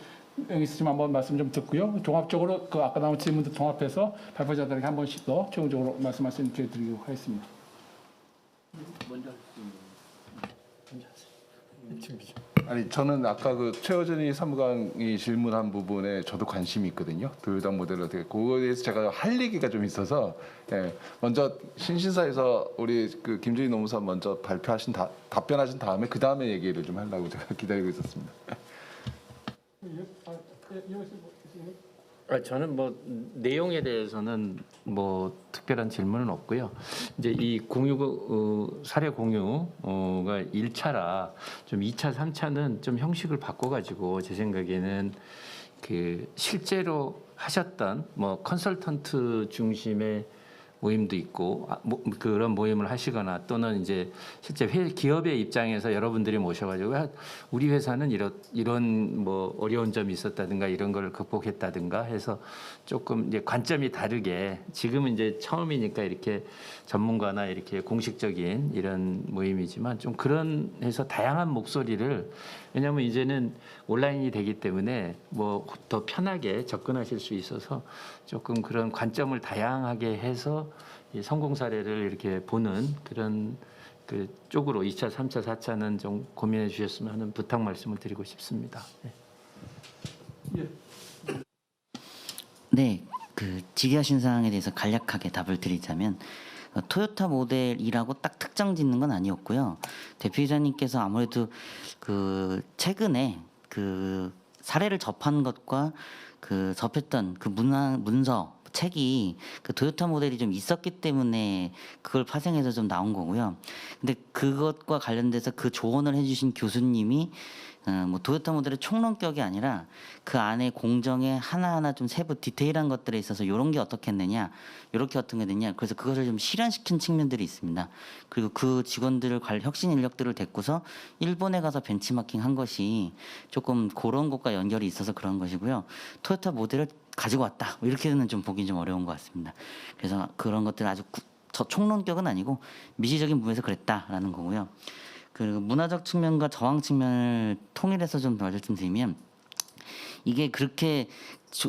있으시면 한번 말씀 좀 듣고요. 종합적으로 아까 나온 질문들 통합해서 발표자들에게 한 번씩 더 최종적으로 말씀할 수 있게 드리도록 하겠습니다. 아니 저는 아까 최어전이 사무관이 질문한 부분에 저도 관심이 있거든요. 도요타 모델을 어떻게 그거에 대해서 제가 할 얘기가 좀 있어서 먼저 신신사에서 우리 김준희 노무사 먼저 답변하신 다음에 그 다음에 얘기를 좀 하려고 제가 기다리고 있었습니다. 저는 뭐 내용에 대해서는 뭐 특별한 질문은 없고요. 이제 이 사례 공유가 1차라 좀 2차, 3차는 좀 형식을 바꿔가지고 제 생각에는 실제로 하셨던 뭐 컨설턴트 중심의 모임도 있고 그런 모임을 하시거나 또는 이제 실제 기업의 입장에서 여러분들이 모셔가지고 우리 회사는 이런 뭐 어려운 점이 있었다든가 이런 걸 극복했다든가 해서 조금 이제 관점이 다르게 지금은 이제 처음이니까 이렇게 전문가나 이렇게 공식적인 이런 모임이지만 좀 그런 해서 다양한 목소리를 왜냐하면 이제는 온라인이 되기 때문에 뭐 더 편하게 접근하실 수 있어서 조금 그런 관점을 다양하게 해서 이 성공 사례를 이렇게 보는 그런 그 쪽으로 2차, 3차, 4차는 좀 고민해 주셨으면 하는 부탁 말씀을 드리고 싶습니다. 네. 네, 그 질의하신 사항에 대해서 간략하게 답을 드리자면 토요타 모델이라고 딱 특정 짓는 건 아니었고요. 대표이사님께서 아무래도 그 최근에 그 사례를 접한 것과 그 접했던 그 문서 책이 그 토요타 모델이 좀 있었기 때문에 그걸 파생해서 좀 나온 거고요. 근데 그것과 관련돼서 그 조언을 해주신 교수님이 뭐 토요타 모델의 총론격이 아니라 그 안에 공정의 하나하나 좀 세부 디테일한 것들에 있어서 이런 게 어떻게 했느냐, 이렇게 어떤 게 됐냐, 그래서 그것을 좀 실현시킨 측면들이 있습니다. 그리고 그 직원들을 혁신 인력들을 데리고서 일본에 가서 벤치마킹 한 것이 조금 그런 것과 연결이 있어서 그런 것이고요. 토요타 모델을 가지고 왔다 이렇게는 좀 보기 좀 어려운 것 같습니다. 그래서 그런 것들 아주 저 총론격은 아니고 미시적인 부분에서 그랬다라는 거고요. 그 문화적 측면과 저항 측면을 통일해서 좀 말씀드리면 이게 그렇게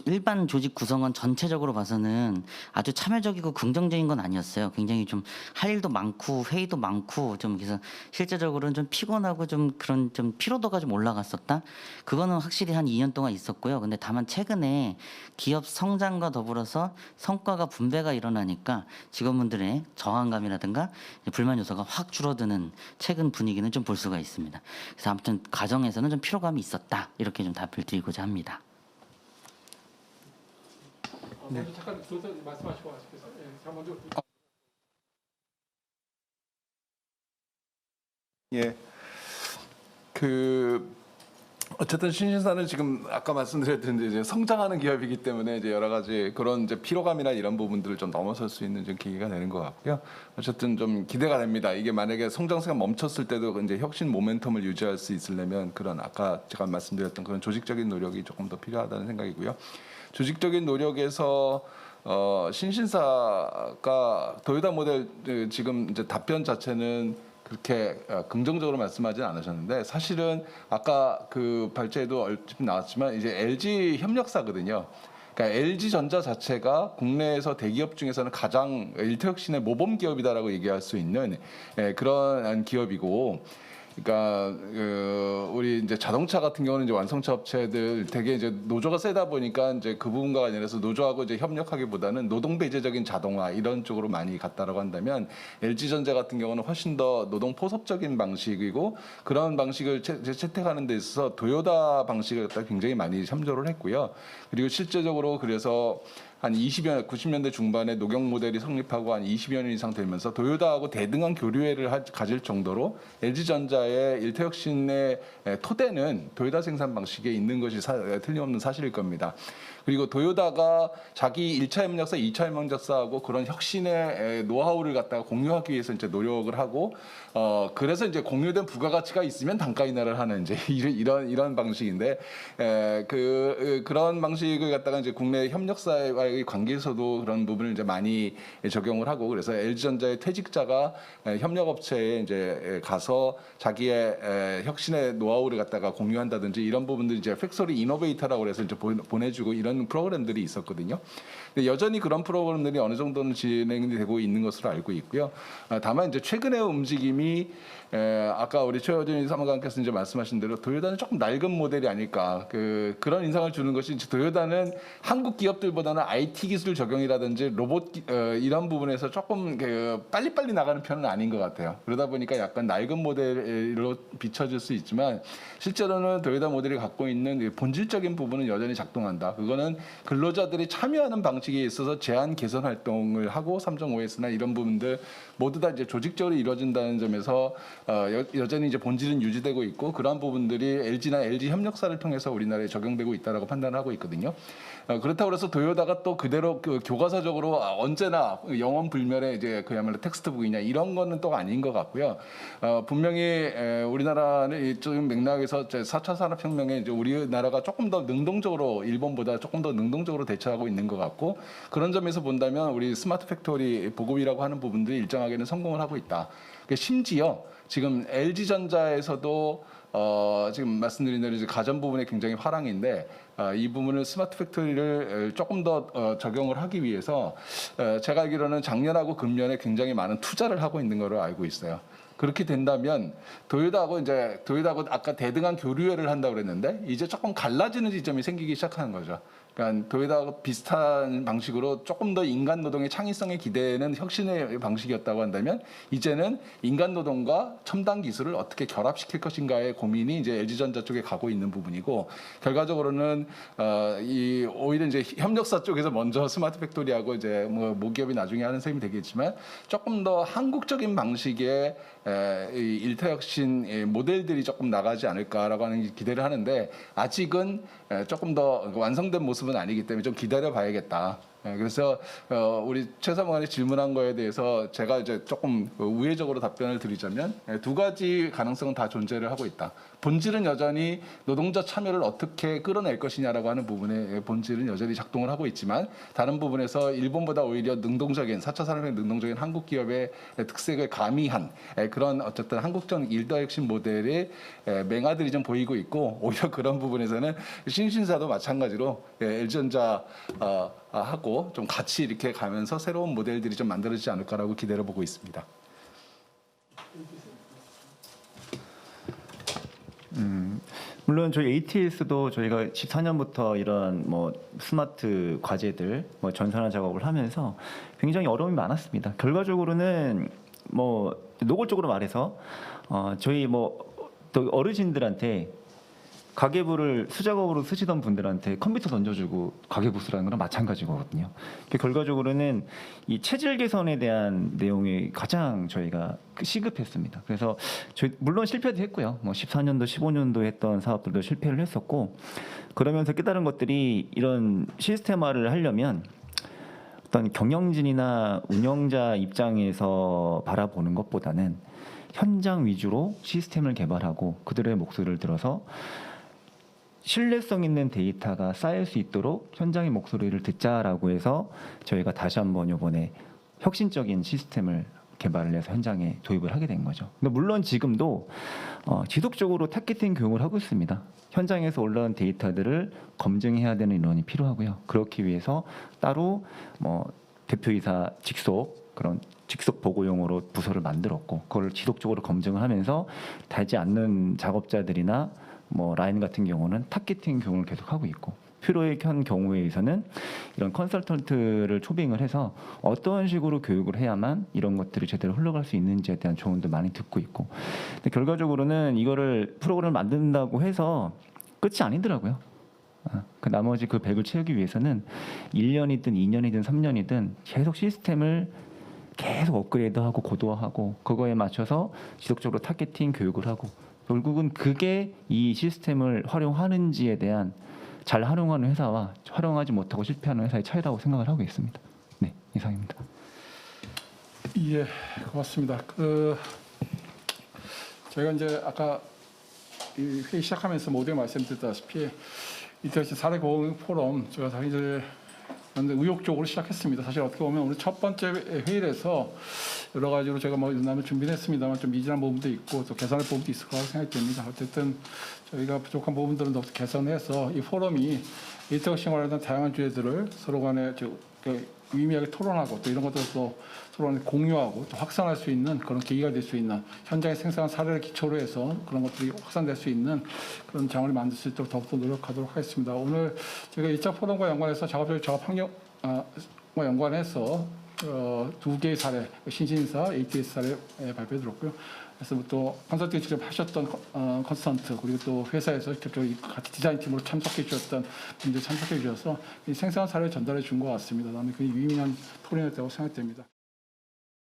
일반 조직 구성원 전체적으로 봐서는 아주 참여적이고 긍정적인 건 아니었어요. 굉장히 좀 할 일도 많고 회의도 많고 좀 그래서 실제적으로는 좀 피곤하고 좀 그런 좀 피로도가 좀 올라갔었다. 그거는 확실히 한 2년 동안 있었고요. 근데 다만 최근에 기업 성장과 더불어서 성과가 분배가 일어나니까 직원분들의 저항감이라든가 불만 요소가 확 줄어드는 최근 분위기는 좀 볼 수가 있습니다. 그래서 아무튼 과정에서는 좀 피로감이 있었다. 이렇게 좀 답을 드리고자 합니다. 먼저 잠깐 말씀하시고 하시겠어요? 예, 먼저. 예. 어쨌든 신신사는 지금 아까 말씀드렸듯이 이제 성장하는 기업이기 때문에 이제 여러 가지 그런 이제 피로감이나 이런 부분들을 좀 넘어설 수 있는 좀 계기가 되는 것 같고요. 어쨌든 좀 기대가 됩니다. 이게 만약에 성장세가 멈췄을 때도 이제 혁신 모멘텀을 유지할 수 있으려면 그런 아까 제가 말씀드렸던 그런 조직적인 노력이 조금 더 필요하다는 생각이고요. 조직적인 노력에서 신신사가 토요타 모델 지금 이제 답변 자체는 그렇게 긍정적으로 말씀하진 않으셨는데 사실은 아까 그 발제에도 얼핏 나왔지만 이제 LG 협력사거든요. 그러니까 LG전자 자체가 국내에서 대기업 중에서는 가장 일터혁신의 모범 기업이다라고 얘기할 수 있는 그런 기업이고. 그러니까 우리 이제 자동차 같은 경우는 이제 완성차 업체들 되게 이제 노조가 세다 보니까 이제 그 부분과 관련해서 노조하고 이제 협력하기보다는 노동 배제적인 자동화 이런 쪽으로 많이 갔다라고 한다면 LG전자 같은 경우는 훨씬 더 노동 포섭적인 방식이고 그런 방식을 채택하는 데 있어서 도요타 방식을 갖다 굉장히 많이 참조를 했고요. 그리고 실제적으로 그래서 한 90년대 중반에 녹용 모델이 성립하고 한 20여 년 이상 되면서 도요타하고 대등한 교류회를 가질 정도로 LG전자의 일터혁신의 토대는 도요타 생산 방식에 있는 것이 틀림없는 사실일 겁니다. 그리고 도요타가 자기 1차 협력사, 2차 협력사하고 그런 혁신의 노하우를 갖다가 공유하기 위해서 이제 노력을 하고 그래서 이제 공유된 부가가치가 있으면 단가 인하를 하는 이제 이런 방식인데 그런 방식을 갖다가 이제 국내 협력사와의 관계에서도 그런 부분을 이제 많이 적용을 하고 그래서 LG전자의 퇴직자가 협력업체에 이제 가서 자기의 혁신의 노하우를 갖다가 공유한다든지 이런 부분들 이제 팩토리 이노베이터라고 해서 이제 보내주고 이런 프로그램들이 있었거든요. 근데 여전히 그런 프로그램들이 어느 정도는 진행이 되고 있는 것으로 알고 있고요. 다만 이제 최근의 움직임이 아까 우리 최여진 사무관께서 이제 말씀하신 대로 도요타는 조금 낡은 모델이 아닐까 그런 인상을 주는 것이 이제 도요타는 한국 기업들보다는 IT 기술 적용이라든지 로봇 이런 부분에서 조금 빨리빨리 나가는 편은 아닌 것 같아요. 그러다 보니까 약간 낡은 모델로 비춰질 수 있지만 실제로는 도요타 모델이 갖고 있는 본질적인 부분은 여전히 작동한다. 그거는 근로자들이 참여하는 방식에 있어서 제한 개선 활동을 하고 3.5S나 이런 부분들 모두 다 이제 조직적으로 이루어진다는 점에서 여전히 이제 본질은 유지되고 있고 그러한 부분들이 LG나 LG 협력사를 통해서 우리나라에 적용되고 있다라고 판단하고 있거든요. 그렇다고 해서 도요타가 또 그대로 그 교과서적으로 언제나 영원 불멸의 이제 그야말로 텍스트북이냐 이런 거는 또 아닌 것 같고요. 분명히 우리나라는 좀 맥락에서 4차 산업혁명에 이제 우리나라가 조금 더 능동적으로 일본보다 조금 더 능동적으로 대처하고 있는 것 같고 그런 점에서 본다면 우리 스마트 팩토리 보급이라고 하는 부분들이 일정하게는 성공을 하고 있다. 심지어 지금 LG전자에서도 지금 말씀드린 대로 이제 가전 부분에 굉장히 화랑인데 이 부분을 스마트 팩토리를 조금 더 적용을 하기 위해서 제가 알기로는 작년하고 금년에 굉장히 많은 투자를 하고 있는 걸로 알고 있어요. 그렇게 된다면 도요타하고 아까 대등한 교류회를 한다고 그랬는데 이제 조금 갈라지는 지점이 생기기 시작하는 거죠. 그러니까 도요타하고 비슷한 방식으로 조금 더 인간 노동의 창의성에 기대는 혁신의 방식이었다고 한다면 이제는 인간 노동과 첨단 기술을 어떻게 결합시킬 것인가의 고민이 이제 LG전자 쪽에 가고 있는 부분이고 결과적으로는 오히려 이제 협력사 쪽에서 먼저 스마트 팩토리하고 이제 뭐 모기업이 나중에 하는 셈이 되겠지만 조금 더 한국적인 방식의 이 일터혁신 모델들이 조금 나가지 않을까라고 하는 기대를 하는데 아직은 조금 더 완성된 모습은 아니기 때문에 좀 기다려 봐야겠다. 그래서 우리 최사무관이 질문한 거에 대해서 제가 이제 조금 우회적으로 답변을 드리자면 두 가지 가능성은 다 존재를 하고 있다. 본질은 여전히 노동자 참여를 어떻게 끌어낼 것이냐라고 하는 부분에 본질은 여전히 작동을 하고 있지만 다른 부분에서 일본보다 오히려 능동적인 4차 산업의 능동적인 한국 기업의 특색을 가미한 그런 어쨌든 한국적 일터혁신 모델의 맹아들이 좀 보이고 있고 오히려 그런 부분에서는 신신사도 마찬가지로 LG전자 하고 좀 같이 이렇게 가면서 새로운 모델들이 좀 만들어지지 않을까라고 기대를 보고 있습니다. 물론 저희 ATS도 저희가 14년부터 이런 뭐 스마트 과제들 뭐 전산화 작업을 하면서 굉장히 어려움이 많았습니다. 결과적으로는 뭐 노골적으로 말해서 저희 뭐 또 어르신들한테 가계부를 수작업으로 쓰시던 분들한테 컴퓨터 던져주고 가계부 쓰라는 거랑 마찬가지거든요. 결과적으로는 이 체질 개선에 대한 내용이 가장 저희가 시급했습니다. 그래서 저희 물론 실패도 했고요. 뭐 14년도, 15년도 했던 사업들도 실패를 했었고 그러면서 깨달은 것들이 이런 시스템화를 하려면 어떤 경영진이나 운영자 입장에서 바라보는 것보다는 현장 위주로 시스템을 개발하고 그들의 목소리를 들어서 신뢰성 있는 데이터가 쌓일 수 있도록 현장의 목소리를 듣자라고 해서 저희가 다시 한번 이번에 혁신적인 시스템을 개발을 해서 현장에 도입을 하게 된 거죠. 근데 물론 지금도 지속적으로 타겟팅 교육을 하고 있습니다. 현장에서 올라온 데이터들을 검증해야 되는 인원이 필요하고요. 그렇기 위해서 따로 뭐 대표이사 직속 그런 직속 보고용으로 부서를 만들었고 그걸 지속적으로 검증을 하면서 되지 않는 작업자들이나 뭐 라인 같은 경우는 타겟팅 교육을 계속하고 있고 필요의 경우에 의해서는 이런 컨설턴트를 초빙을 해서 어떤 식으로 교육을 해야만 이런 것들이 제대로 흘러갈 수 있는지에 대한 조언도 많이 듣고 있고 근데 결과적으로는 이거를 프로그램을 만든다고 해서 끝이 아니더라고요. 그 나머지 그 100을 채우기 위해서는 1년이든 2년이든 3년이든 계속 시스템을 계속 업그레이드하고 고도화하고 그거에 맞춰서 지속적으로 타겟팅 교육을 하고 결국은 그게 이 시스템을 활용하는지에 대한 잘 활용하는 회사와 활용하지 못하고 실패하는 회사의 차이라고 생각을 하고 있습니다. 네, 이상입니다. 예, 고맙습니다. 저희가 이제 아까 이 회의 시작하면서 모두에 말씀드렸다시피 이태혁신 사례 공유 포럼 제가 사실 이제 의욕적으로 시작했습니다. 사실 어떻게 보면 오늘 첫 번째 회의에서 여러 가지로 제가 뭐 유난히 준비했습니다만 좀 미진한 부분도 있고 또 개선할 부분도 있을 거라고 생각이 됩니다. 어쨌든 저희가 부족한 부분들은 더 개선해서 이 포럼이 이태혁신 관련된 다양한 주제들을 서로 간에 유의미하게 토론하고 또 이런 것들도 서로 간에 공유하고 또 확산할 수 있는 그런 계기가 될 수 있는 현장에 생생한 사례를 기초로 해서 그런 것들이 확산될 수 있는 그런 장을 만들 수 있도록 더욱더 노력하도록 하겠습니다. 오늘 저희가 1차 포럼과 연관해서 작업 환경과 연관해서 2개의 사례, 신신사, ATS 사례 발표해 드렸고요. 그래서 또 컨설팅 직접 하셨던 컨설턴트 그리고 또 회사에서 직접 같이 디자인 팀으로 참석해 주셨던 분들 참석해 주셔서 생생한 사례를 전달해 준 것 같습니다. 나는 굉장히 유의미한 토론이었다고 생각됩니다.